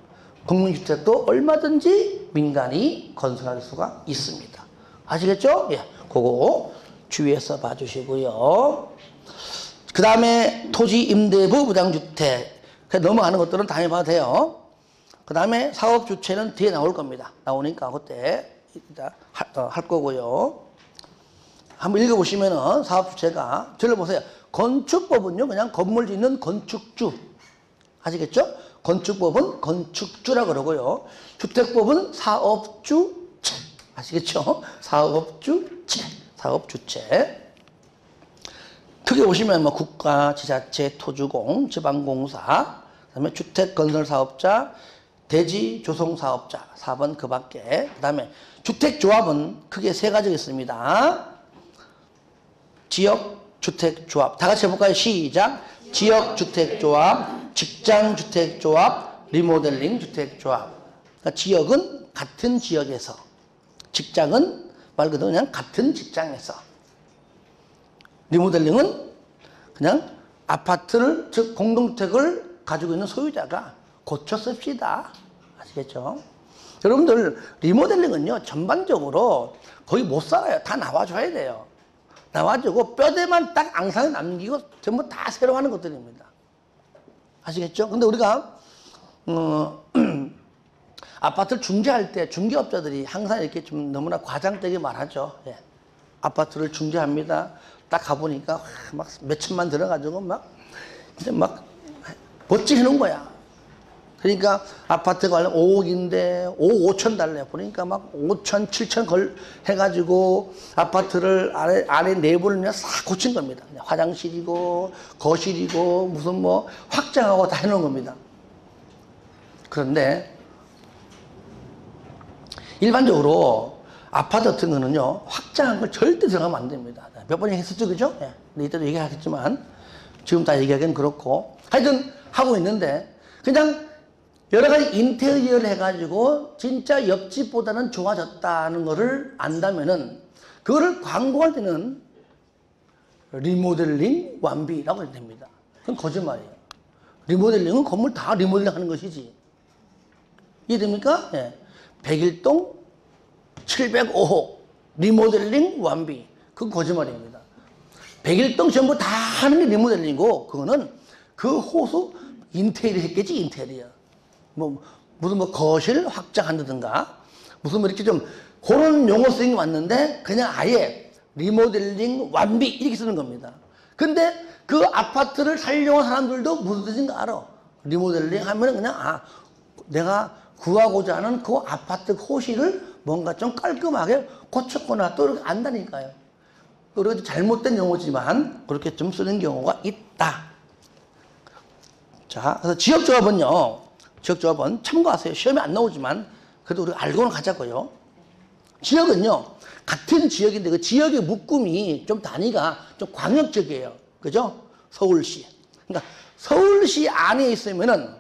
국민주택도 얼마든지 민간이 건설할 수가 있습니다. 아시겠죠? 예, 그거 주의해서 봐주시고요. 그 다음에 토지 임대부 무장주택. 넘어가는 것들은 당연히 봐도 돼요. 그 다음에 사업주체는 뒤에 나올 겁니다. 나오니까 그때 할 거고요. 한번 읽어보시면은 사업주체가, 저를 보세요. 건축법은요, 그냥 건물 짓는 건축주. 아시겠죠? 건축법은 건축주라 그러고요. 주택법은 사업주체. 아시겠죠? 사업주체. 사업주체. 크게 보시면 뭐 국가, 지자체, 토주공, 지방공사, 그다음에 주택건설사업자, 대지조성사업자, 4번 그 밖에. 그다음에 주택조합은 크게 세 가지가 있습니다. 지역주택조합. 다 같이 해볼까요? 시작. 지역주택조합, 직장주택조합, 리모델링 주택조합. 그러니까 지역은 같은 지역에서, 직장은 말 그대로 그냥 같은 직장에서, 리모델링은 그냥 아파트를, 즉 공동주택을 가지고 있는 소유자가 고쳐 씁시다. 아시겠죠? 여러분들 리모델링은요 전반적으로 거의 못 살아요. 다 나와줘야 돼요. 나와주고 뼈대만 딱 앙상에 남기고 전부 다 새로 하는 것들입니다. 아시겠죠? 근데 우리가 아파트를 중개할 때 중개업자들이 항상 이렇게 좀 너무나 과장되게 말하죠. 예. 아파트를 중개합니다. 딱 가보니까 막 몇천만 들어가지고 막 멋지게 해놓은 거야. 그러니까 아파트가 5억인데 5억 5천 달래. 보니까 막 5천, 7천 걸 해가지고 아파트를 안에 내부를 그냥 싹 고친 겁니다. 그냥 화장실이고 거실이고 무슨 뭐 확장하고 다 해놓은 겁니다. 그런데 일반적으로 아파트 같은 거는요, 확장한 걸 절대 들어가면 안 됩니다. 몇 번 얘기했었죠, 그죠? 예. 이때도 얘기하겠지만, 지금 다 얘기하기는 그렇고. 하여튼, 하고 있는데, 그냥 여러 가지 인테리어를 해가지고, 진짜 옆집보다는 좋아졌다는 거를 안다면은, 그거를 광고할 때는 리모델링 완비라고 해야 됩니다. 그건 거짓말이에요. 리모델링은 건물 다 리모델링 하는 것이지. 이해됩니까? 예. 101동 705호 리모델링 완비. 그건 거짓말입니다. 101동 전부 다 하는 게 리모델링이고, 그거는 그 호수 인테리어 했겠지, 인테리어. 무슨 거실 확장한다든가, 무슨 이렇게 좀 그런 용어 쓰인 게 맞는데, 그냥 아예 리모델링 완비 이렇게 쓰는 겁니다. 근데 그 아파트를 살려온 사람들도 무슨 뜻인가 알아. 리모델링 하면은 그냥, 내가 구하고자 하는 그 아파트 호실을 뭔가 좀 깔끔하게 고쳤구나, 또 이렇게 안다니까요. 그리고 잘못된 용어지만 그렇게 좀 쓰는 경우가 있다. 자, 그래서 지역조합은요, 지역조합은 참고하세요. 시험에 안 나오지만 그래도 우리가 알고는 가자고요. 지역은요, 같은 지역인데 그 지역의 묶음이 좀 단위가 좀 광역적이에요. 그죠? 서울시. 그러니까 서울시 안에 있으면은,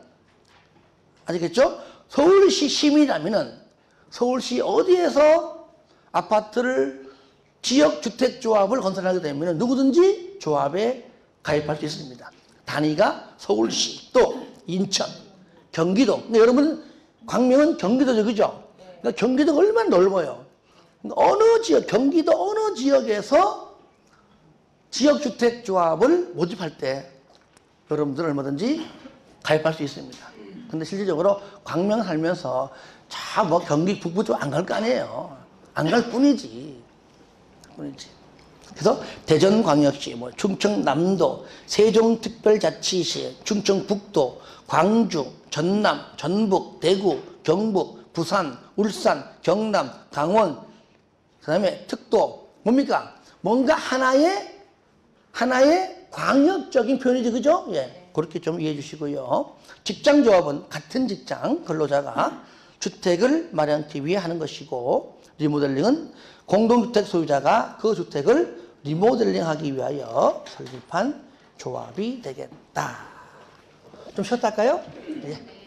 아시겠죠? 서울시 시민이라면은 서울시 어디에서 아파트를 지역주택조합을 건설하게 되면 누구든지 조합에 가입할 수 있습니다. 단위가 서울시, 또 인천, 경기도. 근데 여러분, 광명은 경기도죠, 그죠? 그러니까 경기도가 얼마나 넓어요. 그러니까 어느 지역, 경기도 어느 지역에서 지역주택조합을 모집할 때 여러분들 얼마든지 가입할 수 있습니다. 근데 실질적으로 광명 살면서 자, 뭐 경기 북부 쪽 안 갈 거 아니에요. 안 갈 뿐이지. 그래서 대전광역시, 뭐 충청남도, 세종특별자치시, 충청북도, 광주, 전남, 전북, 대구, 경북, 부산, 울산, 경남, 강원, 그 다음에 특도, 뭡니까? 뭔가 하나의 광역적인 표현이죠, 그죠? 예. 그렇게 좀 이해해 주시고요. 직장조합은 같은 직장 근로자가 주택을 마련하기 위해 하는 것이고, 리모델링은 공동주택 소유자가 그 주택을 리모델링하기 위하여 설립한 조합이 되겠다. 좀 쉬었다 할까요? 예.